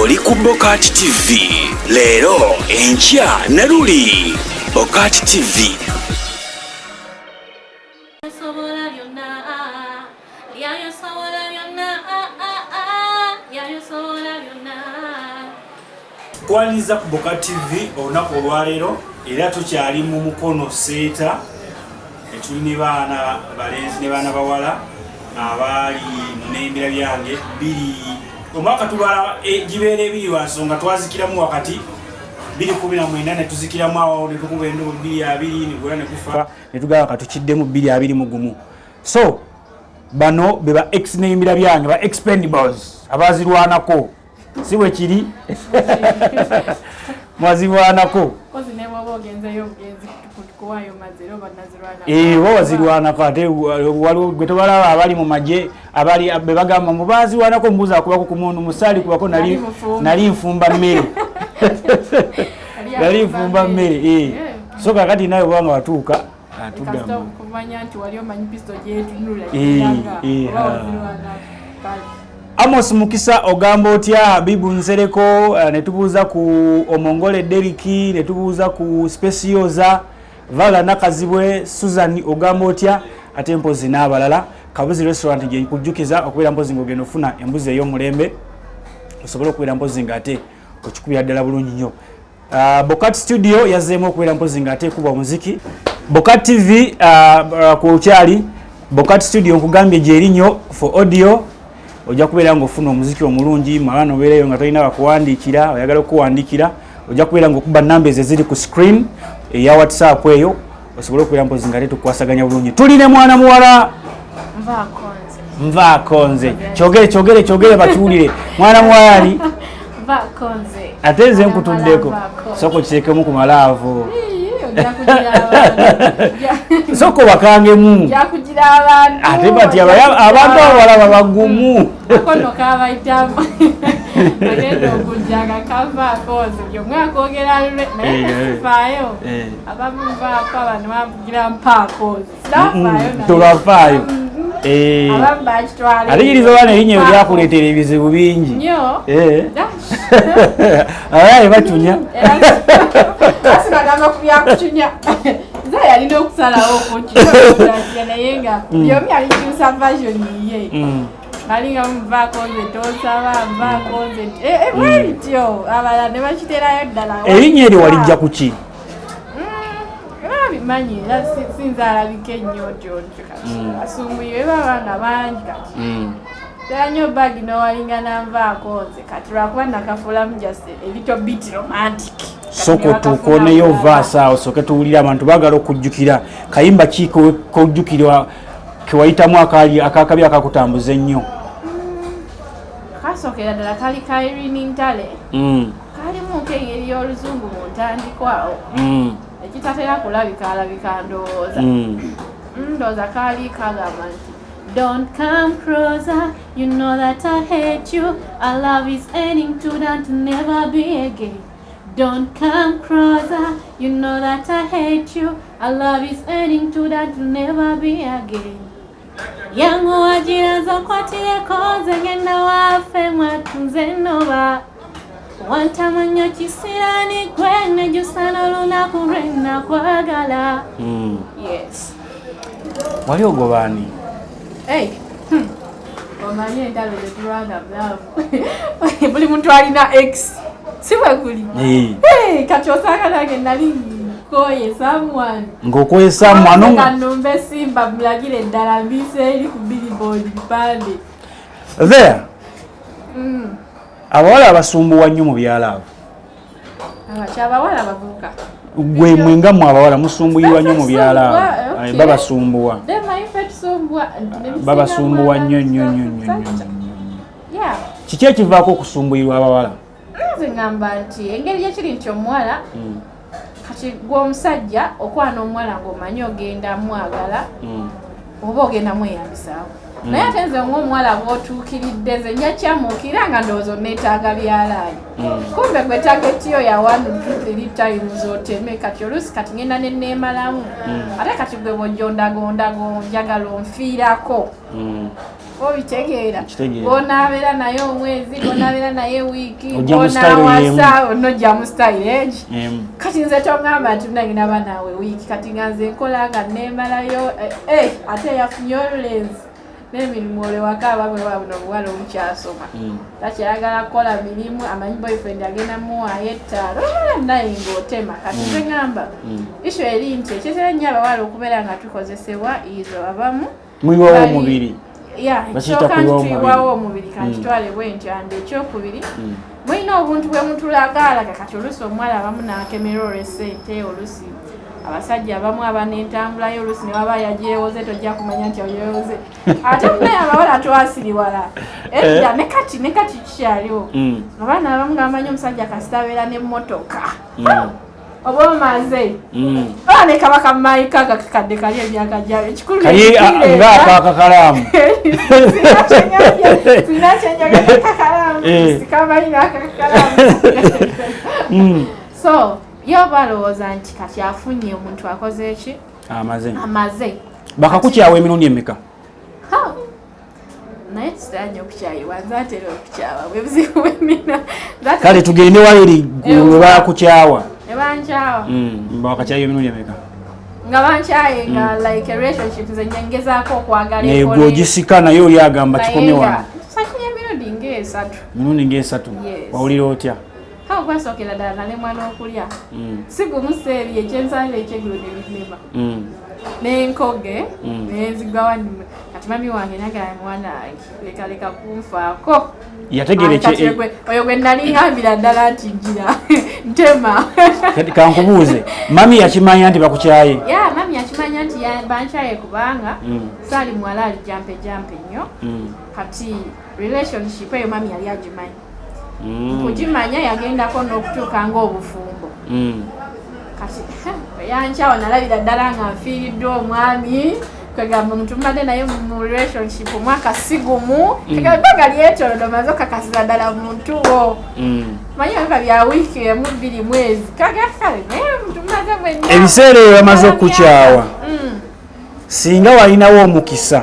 oli ku BOCAT TV. Leero enkya ne luli BOCAT TV. Twaliza ku BOCAT TV olunaku olwaleero era tukyali mu mukono seeta etulina baana balenzi ne baana bawala abali mu Neyimbira Byange biri omwaka tubala gibeera ebiri wa nsonga twazikiramu wakati 2019 ne tuzikiramu awo ne tukuba endubu 2020 ne gula ne kufa ne tugaba katukiddemu 2021. So bano beba ex Neyimbira Byange ba expendables abazirwanako si bwe kiri mwazirwanako kozi ne bwaba ogenzeyo obugenzi kuwayo maziro banazirwana bo wazirwanako ate waliwo gwe tobalaba abali mu magye abali bebagamba mubazirwanako mbuza akubako ku muntu musali kubako nali nfumba mmere nali nfumba mmere so kakati nawe bwanga watuuka atuddamu kumanya nti wali omanyi pisto gyetunula Amos Mukisa ogamba otya Habibu Nsereko ne tubuuza ku Omongole Deriki ne tubuuza ku Specioza Vala Nakazibwe Susan ogamba otya ate mpozi n'abalala Kabuzi restaurant gye kujjukiza okubeera mpozi ng'ogenda ofuna embuzi ey'omulembe osobola okubeera mpozi ng'ate okikubira ddala bulungi nnyo. BOCAT studio yazzeemu okubeera mpozi ng'ate ekuba omuziki. BOCAT TV ku kyali BOCAT studio nkugambye gyeri nnyo for audio ojja kubeera ng'ofuna omuziki omulungi mwana obeereyo nga tolina bakuwandiikira oyagala okuwandiikira ojja kubeera ng'okuba numbers eziri ku screen eya WhatsApp eyo osobole okubeera mpozi nga tetukwasaganya bulungi. Tuline mwana muwala Nvako kyogere batuwulire mwana muwalani ate nze nkutuddeko soko kiteekemu ku malaavu soko bakangemu ate bati abantu abalaba bagumu akono kabaitamu agenda okujjaga Nvako byomwaka ogera naye faayo abamuvako abantu bavugira Nvako tolafaayo aligiriza bana erinnya lyakuleetera ebizibu bingi abaye bacunya asinagamba ku byakucunya nze yalina okusalawo okukiya naye nga byomi alikyusa version ye balinga Nvako nze tosaba Nvako nze bwebityo abalala ne bakiterayo ddala erinnya eryo walijja ku ki bimanyi era sinzalabika ennyo gyonjo kati asumbuyiwe babaana bangi kati teranyo bagi nowalinga na Nvako nze kati lwakuba nakafuulamu just a little bit romantic soko tukoneyo vaasa awo soke tuwulira abantu baagala okujjukira kayimba ki kojjukirwa kewayitamu akakabi akakutambuza ennyo kasookera ddala kali ka Irene Ntale kalimu engeri y'oluzungu mu ntandikwawo ekitatera kulabika ndowooza kaali kagamba nti don't come closer, you know that I hate you, our love is ending to that to never be again. Don't come closer, you know that I hate you, our love is ending to that to never be again. Yangu wajira zokwatire koze genda wafe mwatunze noba wantamanyo kisirani kwene jusana lunaku lwena kwagala. Yes. Wali ogobani? Hey. Omanye endalo zetulwana bulavu. Buli muntu alina X. Siwe guli. Hey, kati osanga nange nali koye someone. Ngokoye someone nga nombe simba mulagire ddala mbise eri ku billboard bipande. There. Abawala abasumbuwa nnyo mu byalo abo. Abawala bavuka. Gwe mwenga mu abawala musumbuyirwa nnyo mu byalo abo. Babasumbuwa. Babasumbuwa nnyo. Kiki ekivaako okusumbuyirwa abawala? Nze ngamba nti engeri gyekiri nti omuwala kati gw'omusajja okwana omuwala ng'omanyi ogenda mwagala oba ogenda mweyambisaawo. Naye ate nze ng'omuwala bw'otuukiridde nze nja kyamuukira nga ndowooza onneetaaga byalaanyi. Kumbe gwe tagetiyo ya 1 2 3 times oteme kati oluusi kati ngenda ne neemalamu. Ate kati gwe bw'ojjondagondago njagala onfiirako. obitegeera bonabeera naye omwezi bonabeera naye wiiki onojja mu style egi kati nze tongamba nti nagina banaawe wiiki kati nga nze nkola nga nemalayo ate yafunye olulenzi n'emirimu olewaka abamwe babuno obuwala obukyasoma takyayagala kukola mirimu amanyi boyfriend agenda muwaayo ettaalo naye ng'otema kati nze ngamba isho eri nti ekitera nnyo abawala okubeera nga tukozesebwa izo abamu mwiwawo omubiri ekisooka ntitwiwawo omubiri kantitwale bwentyo ande ekyokubiri mulina obuntu bwe mutulagalaga kati oluusi omuwala abamu n'akemera olw'essente oluusi abasajja abamu abanentambulayo oluusi ne baba yajeewoze tojja kumanya nti oyewoze ate munaye abawala twasiriwala edda ne kati kikyaliwo abaana abamu ngabamanyi omusajja kasitabeera n'emmotoka oba omaze ne kabaka maika kakadde kali emyaka gyabe ekikulu ngaakakakalaamu sina kyenjaga kakalamu sikamanyi nakakalamu so yo balowooza nti kati afunye omuntu akoze eki amaze bakakukyawa emirundi emeka naye kisitanya okukyayiwa nze atera okukyawa bwebuzibu bwemina kale tugende waeri we bakukyawa ne bankyawa bakakyayo emirundi emeka nga bankyaye nga like a relationship nze ngezaako okwagala nego ogisika naye oli agamba kikomye wano safunye emirundi ng'esatu wawulira otya kwasookera ddala nalemwa n'okulya sigumu seeri ekyensalira ekyeggulo nebinema n'enkoge nenzigwa wannima kati mami wange nagala mwana wange lekaleka kunfaako oyo gwe nali ngambira ddala nti njira ntema kankubuuze mami yakimanya nti bakukyaye mami yakimanya nti bankyaye kubanga saali muwala ali jampe nnyo kati relationship eyo mami yali agimanyi kugimanya yagendako n'okutuuka ng'obufumbo kati yankyawa nalabira ddala nga nfiiriddwa omwami kwegamba omuntu mbadde naye mu relationship omwaka sigumu ebbanga lyetolodde omaze okakasiza ddala muntu wo manyi nga bya wiiki emu 2 mwezi kale naye omuntu mmaze mwenna ebiseera ebyo bamaze okukukyawa singa walinawo omukisa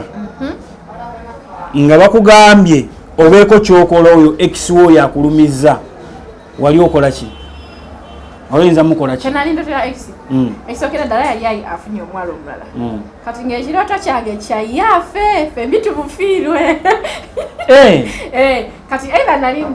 nga bakugambye obeeko kyokola oyo ex wo yakulumiza wali okola ki oyinza mukola ki kenali ndotera ex ekisokera ddala yali afunye omwala omulala kati ng'ekirooto kyange kyayafe ffe mbitubufiirwe kati either nali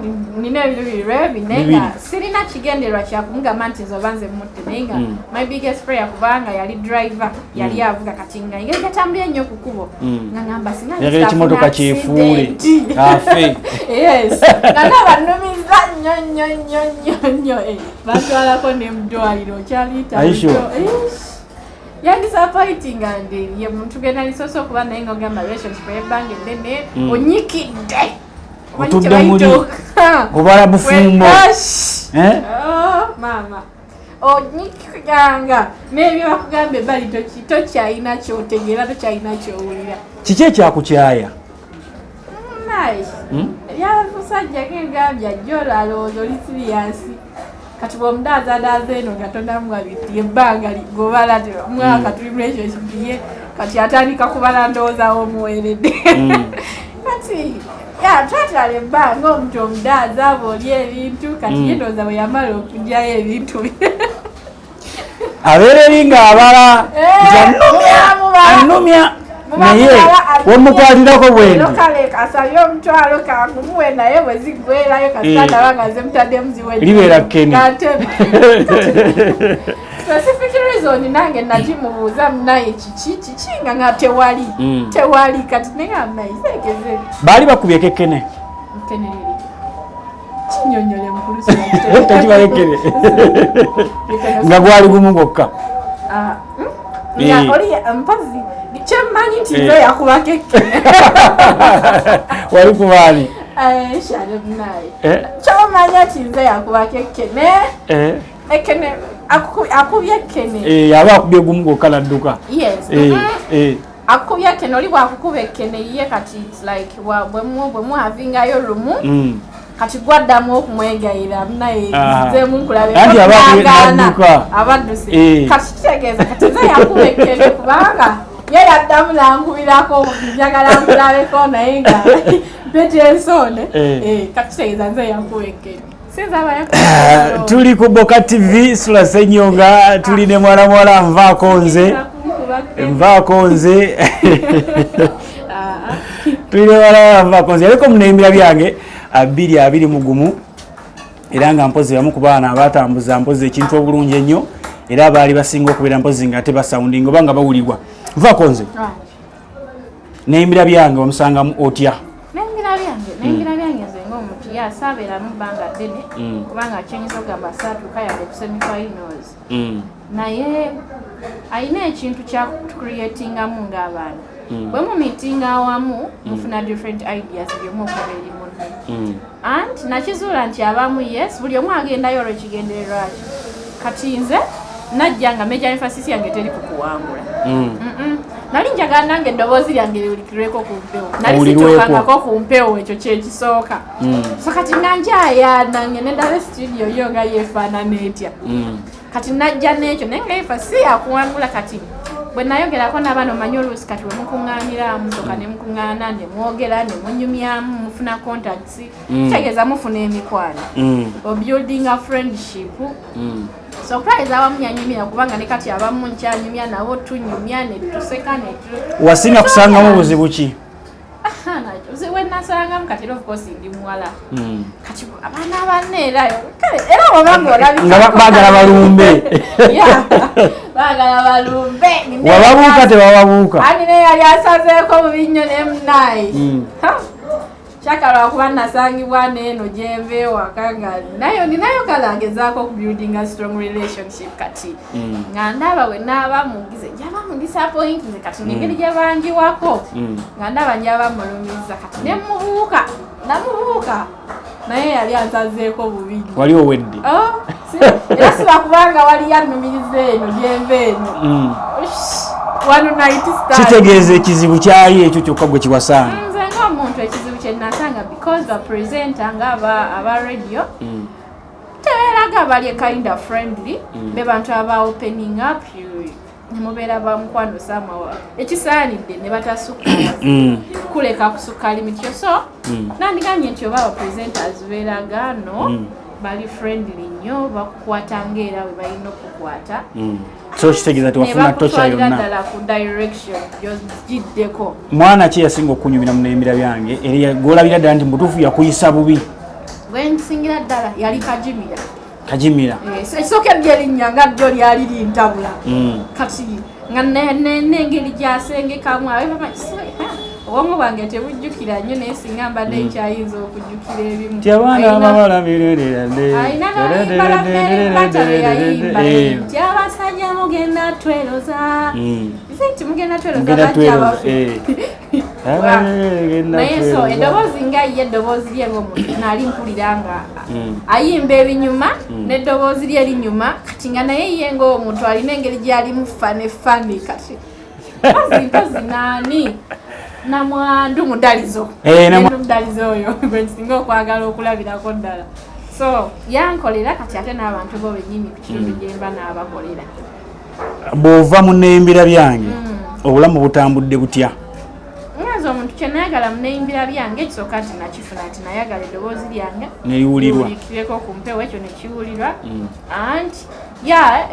nina ebintu biri naye nga sirina kigenderwa kyakumugamba nti nze oba nze mutte naye nga my biggest prayer kubanga yali driver yali avuga kati nga engeri gatambula ennyo ku kkubo nga ngamba singa ekimotoka kyefuule afe nga nabanumiza nnyo batwalako nemudwaliro kyaliita yandi disappointing and ye muntu genda lisoso okuba naye nga ogamba relationship y'ebbanga eddene onyikidde otudde muli obala bufumbo maama onyikiganga n'ebyo bakugamba ebbali tokyalina kyotegeera tokyalina kyowulira kiki ekyakukyaya naye eryabusajja gengambye ajja olwalowooza oli siriyansi kati bw'omudaazaadaaza eno nga tonamwabiti ebbanga ligobala omwaka tuli relationship ye kati atandika kubala ndowoozawo omuweredde kati twatwala ebbanga omuntu omudaaza aba oli ebintu kati ye ndowooza bwe yamala okugyayo ebintu abeera eri ng'abala annumya naye wemukwalirako bwendi kale asabye omutwalo kangumuwe naye bwe ziggwerayo kasitandaba nze mutaddemu ziwe libeera kkene specific reason nange nagimubuuza munaye kiki nga tewali kati negamba isekeze baali bakubyeko ekkene nkenereri kinyonyole mukulusi takibalekere nga gwali gumu gwokka oli mpazi kyemmanyi nti nze yakubako ekkene wali kubaani shale munaye kyomanya nti nze yakubako ekkene ekkene akubye ekkene yaba akubye gumu gwokka nadduka akubye ekkene oli bwakukuba ekkene ye kati like bwemuhavingayo lumu kati gwaddamu okumwegayira naye nzemu nkulabeagana abadduse kati kitegeeza kati nze yakuba ekkene kubanga yera damulangubirako njagala mpulabeko naye nga betensone kakutegeeza nze yankuwekkene tuli ku BOCAT TV SULA SSENYONGA tuli ne mwana Nvako nze tuli ne mwana Nvako nze ariko Neyimbira Byange 2 era nga mpozi yamu ku baana abatambuza mpozi ekintu obulungi ennyo era baali basinga okubeera mpozi nga ate basounding oba nga bawulibwa Nvako nze Neyimbira Byange omusangamu otya? Neyimbira Byange nze ng'omuntu yasabeera mu bbanga ddene kubanga kyenyinza okugamba saatuuka yadde ku semi-finals naye alina ekintu kya creatingamu ng'abaana bwe mumitinga awamu mufuna different ideas buli omu okuba eri munne anti nakizuula nti abamu yes buli omu agendayo olwekigendererwa ki kati nze najja nga major emphasis yange teri kukuwangula nali njagala nange eddoboozi lyange liwulikirweko ku mpewo nali situukangako ku mpewo ekyo kyekisooka so kati nga njayana ngende ndaba studio yo nga yeefaanana etya kati najja n'ekyo naye nga emphasis yakuwangula kati bwe nayogerako n'abaana omanyi oluusi kati bwe mukuŋŋaanira mutoka ne mukuŋŋaana ne mwogera ne munyumyamu mufuna contacts kitegeeza mufuna emikwano obuilding a friendship surprise abamu nyanyumira kubanga ne kati abamu nkyanyumya nabo tunyumya ne tuseka ne wasinga kusangamu buzibu ki? we nasangamu kati of course ndi muwala kati abaana abanne era wabanga olabika baagala balumbe baagala balumbe wababuuka tebababuuka ani ne yali asazeeko mu binnyo ne munayi kyaka lwakuba nasangibwa n'eno gyenva ewaka nga ninayo kalagezaako ku building a strong relationship kati nga ndaba bwe naaba mugize njaba mudisappoint nze kati n'engeri gye banjiwako nga ndaba njaba mulumiza kati namubuuka naye yali ansazeeko bubiri wali owedde era siba kubanga wali yanumiriza eno gyenva eno kitegeeza ekizibu kyali ekyo kyokka gwe kiwasanga omuntu ekizibu kye nasanga because the presenter nga aba radio tebeeraga bali kind of friendly be bantu aba opening up nemubeera bamukwano samawa ekisaanidde ne batasuka kuleka kusuka limit yo so nandiganye nti oba presenters beeraga no bali friendly nnyo bakukwata ng'era we balina okukwata so kitegeeza tewafuna tocha yonna ku direction giddeko mwana ki yasinga okunyumira mu Neyimbira Byange era golabira ddala nti mutuufu yakuyisa bubi wensingira ddala yali Kajimira ekisookedde erinnya nga ddyo lyali lintabula kati nga n'engeri gyasengekamu obwongo bwange tebujjukira nnyo naye singa mbadde nkyayinza okujjukira ebimu nti abasajja mugenda tweroza nti mugenda tweroza bajja baffe naye so eddoboozi nga ye eddoboozi lye ng'omuntu naali mpulira nga ayimba ebinyuma n'eddoboozi lye linyuma kati nga naye ye ng'omuntu alina engeri gy'alimu fane kati mpozi naani namwandu mudalizo mudalizo oyo gwensinga okwagala okulabirako ddala so yankolera kati ate n'abantu bo bennyini ku kitundu gyemba n'abakolera bw'ova mu Neyimbira Byange obulamu butambudde butya? nze omuntu kye nayagala mu Neyimbira Byange ekisooka nti nakifuna nti nayagala eddoboozi lyange neliwulirwa liwulikireko ku mpewo ekyo nekiwulirwa anti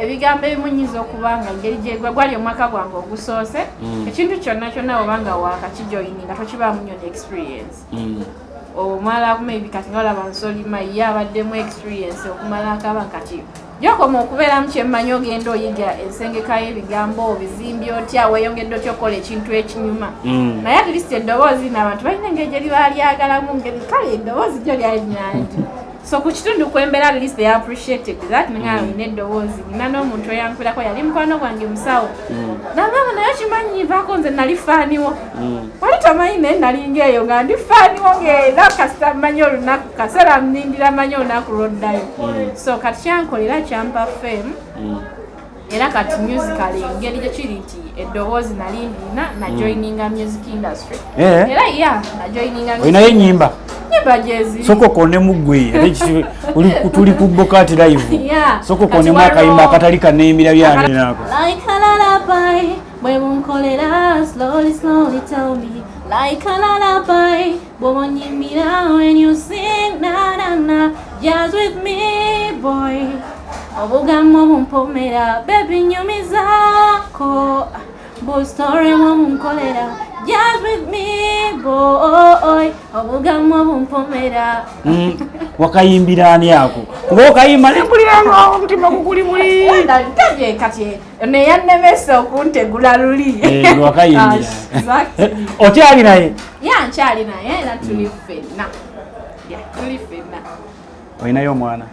ebigambo ebimu nnyinza okuba nga engeri gyegwa gwali omwaka gwange ogusoose ekintu kyonna obanga wakakijoyininga tokibaamu nnyo ne experience omala maybe kati nga olaba nsolima ye abaddemu experience okumala akaba kati gyokoma okubeeramu kyemmanyi ogenda oyiga ensengeka y'ebigambo obizimbye otya weeyongedde otya okukola ekintu ekinyuma naye at least eddoboozi n'abantu balina engeri gye liba lyagalamu ngeri kale eddoboozi gyo lyali nyanji so ku kitundu kwembeera at least they appreciated that nga nina eddoboozi nina n'omuntu oyankulako yali mukwano gwange musawo nagamba naye kimanyi Nvako nze nali faaniwo wali tomanyi naye nalinga eyo nga ndi faaniwo ng'era kasita mmanyi olunaku kaseera mnindira mmanyi olunaku lwoddayo so kati kyankolera kyampa fame era kati musical engeri gye kiri nti eddoboozi nali ndina najoininga music industry era najoininga olinayo ennyimba jezi soko konemu gwe tuli ku BOCAT live soko konemu akayimba akatali ka Neyimbira Byange nako like a lullaby Bwe bunkolera slowly slowly tell me like a lullaby. Nyimbira when you sing na na na just with me boy. Obugambo bumpomera baby nyumizako. Bo story munkolera just with me boy. Obugambo bumpomera. Wakayimbira ani yako kuba okayimba nempuliranga omutima gukuli muli ndaje kati ne yannemese okuntegula luli wakayimbira okyali naye nkyali naye era tuli ffenna olinayo omwana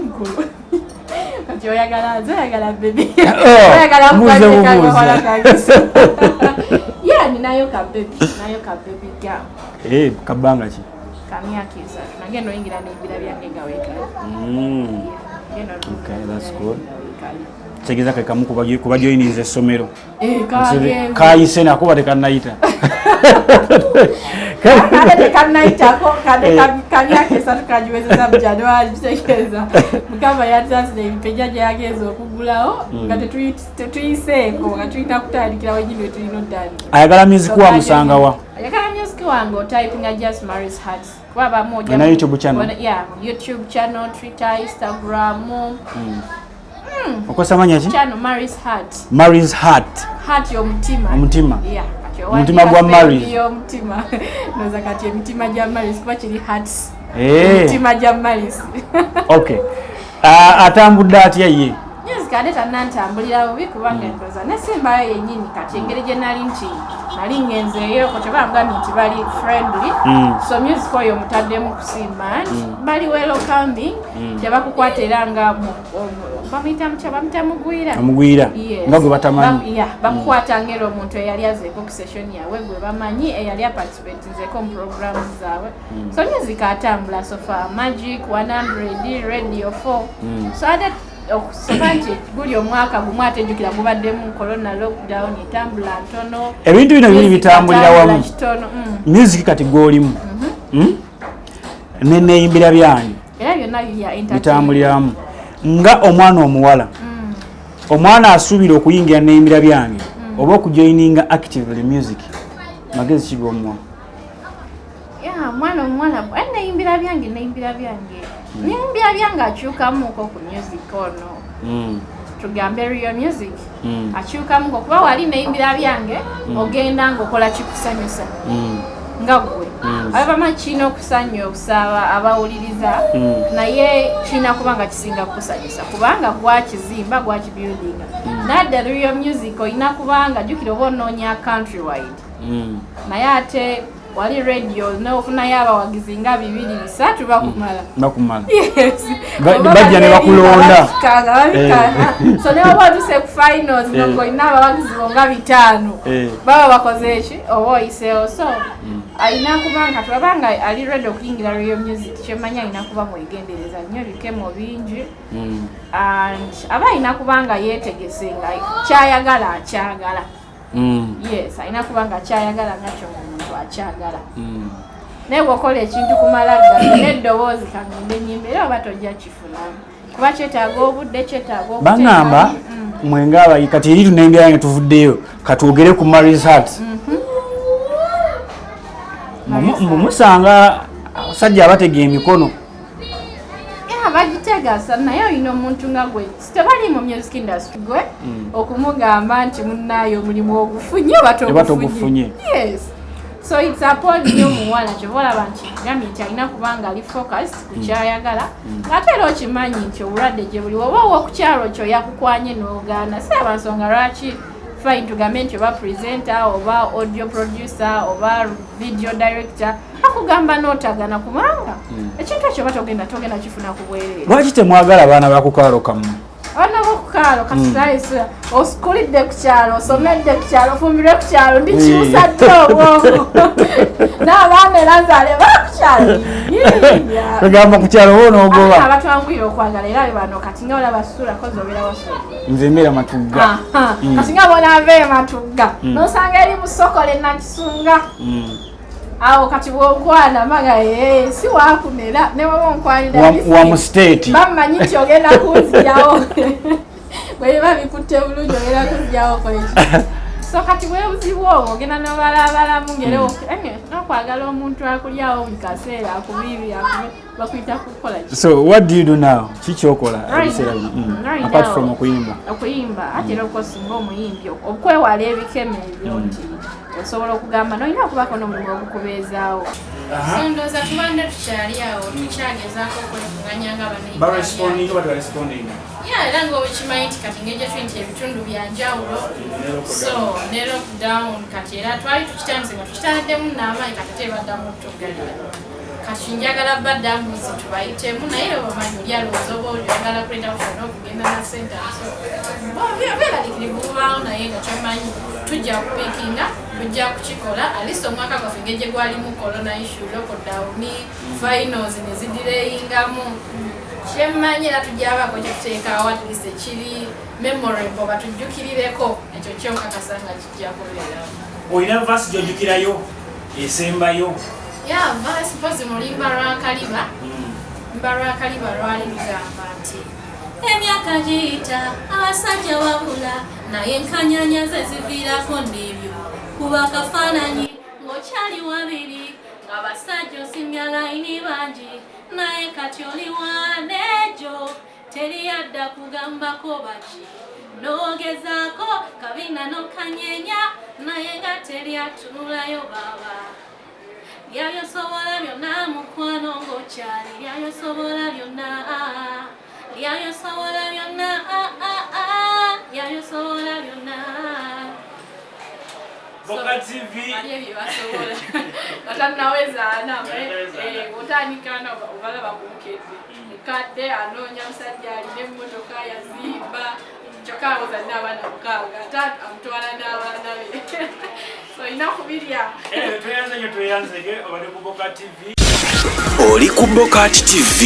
mukulu kati oyagala bebi ninayo kabebi ga kabbanga ki kamyakiza nagenda oyingira Neyimbira Byange nga weekali okay, that's good. Tegeza kakamu kuba joininze essomero kayise nakuba tekanayita kamyakisa tukajiwezeza mu January tutegeeza mukama yatanzire empeja gyageza okugulawo nga tetuyiseeko nga tulina kutandikira wenyini wetulina otandika ayagala music wa musangawa ayagala music wange otypinga just Mary's Heart kwaba moja na YouTube channel YouTube channel Twitter Instagram okosamanya ki channel Mary's Heart omutima omutima gwa Mary omutima noza kati emitima gya Mary kuba kiri hearts omutima gya Mary okay atambudde atya ye kade tanantambulira bubi kubanga enkoza nesimbayo yennyini kati engeri gye nali ngenzeeyo ko tebangambye nti bali friendly so music oyo mutaddemu kusimba bali welcoming tebakukwata era nga bamuyita mugwira nga gwe batamanyi bakukwata ngeri omuntu eyali azeeko ku session yawe gwe bamanyi eyali aparticipatinzeko mu programs zaabwe so music atambula sofa Magic 100 Radio 4 so ate okusoma nti guli omwaka gumu atejjukira gubaddemu corona lockdown etambula ntono ebintu bino biri bitambulira wamu music kati gwolimu ne Neyimbira Byange era byonna bitambuliramu nga omwana omuwala omwana asuubira okuyingira Neyimbira Byange oba okujoininga actively music magezi ki g'omuwa mwana omuwala Neyimbira Byange Neyimbira Byange akyukamuko ku music ono tugambe real music akyukamuko kuba wali Neyimbira Byange ogenda ng'okola kikusanyusa nga gwe abamanyi kirina okusanya okusaba abawuliriza naye kirina kuba nga kisinga kukusanyusa kubanga gwakizimba gwakibuildinga nadda real music olina kubanga jjukira oba onoonya countrywide naye ate wali radio n'ofunayo abawagizi nga 2-3 bakumala bajja ne bakulonda so ne baba tuse ku finals ng'olina abawagizi nga 5 baba bakoze eki oba oyiseewo so alina kubanga tubanga ali ready okuyingira real music kyemanya alina kuba mwegendereza nnyo bikemo bingi and aba alina kubanga yeetegese nga kyayagala akyagala yes alina kubanga akyayagala ngakyo omuntu akyagala naye bw'okola ekintu kumala ddala n'eddoboozi kangende Nyimbira oba tojja kifunamu kuba kyetaaga obudde kyetaaga baŋŋamba mwenga abayi kati eri Neyimbira Byange tuvuddeyo katwogere ku Mary's Heart mumusanga abasajja abatega emikono bagitega naye olina omuntu nga gwe tebali mu music industry gwe okumugamba nti munnaayo omulimu ogufunye oba togufunye yes so it's a pod Yomuwala kyobalaba nti gambye nti alina kubanga ali focused ku kyayagala ate era okimanyi nti obulwadde gye buli oba owokukyalo kyo yakukwanye n'ogaana si abansonga lwaki fine tugambe nti oba presenter oba audio producer oba video director akugamba n'otagana kubanga ekintu ekyo oba togenda kifuna ku bwereere lwaki temwagala abaana bakukaalo kamu abaana bakukaalo kasitaisa oskulidde ku kyalo osomedde ku kyalo ofumbirwe ku kyalo ndikibusadde obwongo n'abaana era nzaale bakukyalo togamba ku kyalo oba onoogoba abatwangwira okwagala era be bano kati nga olaba SULA kozi obeera wasula nze mbeera Matugga kati nga bonaava Matugga n'osanga eri mu Sokole Nakisunga awo kati bw'onkwana maga si waakunera ne baba onkwanira wa mu state bamanyi nti ogenda kunzirawo bwe babikutte bulungi ogera kuzjawo koeki so kati weebuzibu obwo ogenda nobalabalamu ngerewo nokwagala omuntu akulyawo buli kaseera akubibi bakuyita kukola ki. So what do you do now? Kikyokola apart from okuyimba ate era okosinga omuyimbi okwewala ebikeme ebyo nti osobola okugamba nolina okubako n'omulimu ogukubeezaawo. So ndowooza tubadde tukyali awo tukyagezaako okwefunganya nga bano era ng'okimanyi nti kati ng'ejja tuli nti ebitundu byanjawulo so ne lockdown kati era twali tukitandise nga tukitaddemu n'amaanyi kati tebaddamu okutugalira kati njagala badde Emboozi tubayitemu naye obamanyi oli alowooza oba oyagala kuleeta kufuna okugenda na senta beeralikirivu bubaawo naye nga kyomanyi tujja kupiikinga tujja kukikola alisi omwaka gwaffe ng'ejje gwalimu corona issue lockdown finals ne zidireyingamu kyemmanyi era tujjabako kyetuteekaawo at least ekiri memorable batujjukirireko ekyo kyokakasa nga kijja kubeerawo. Olina vaasi gyojjukirayo esembayo? Vaasi mpozi mu Lumba lwa Kaliba lwali lugamba nti emyaka giyita abasajja wabula naye enkanyanya ze ziviirako n'ebyo kuba kafaananyi ng'okyali wabiri ng'abasajja osimya layini bangi naye kati oli wanejo teriyadda kugambako baki n'ogezaako kabina n'okanyenya naye nga teryatunulayo baba lyayosobola byonna mukwano ng'okyali lyayosobola byonna lyayosobola byonna lyayosobola byonna BOCAT TV batanaweza otandikana obalaba kumukezi mukadde anoonya musajja alina emmotoka yazimba kyokka awoza nina abaana mukaaga ate amutwala n'abaana be so olina kubirya tweyanzege obadde ku BOCAT TV. Oli ku BOCAT TV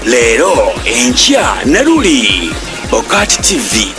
leero enkya ne luli BOCAT TV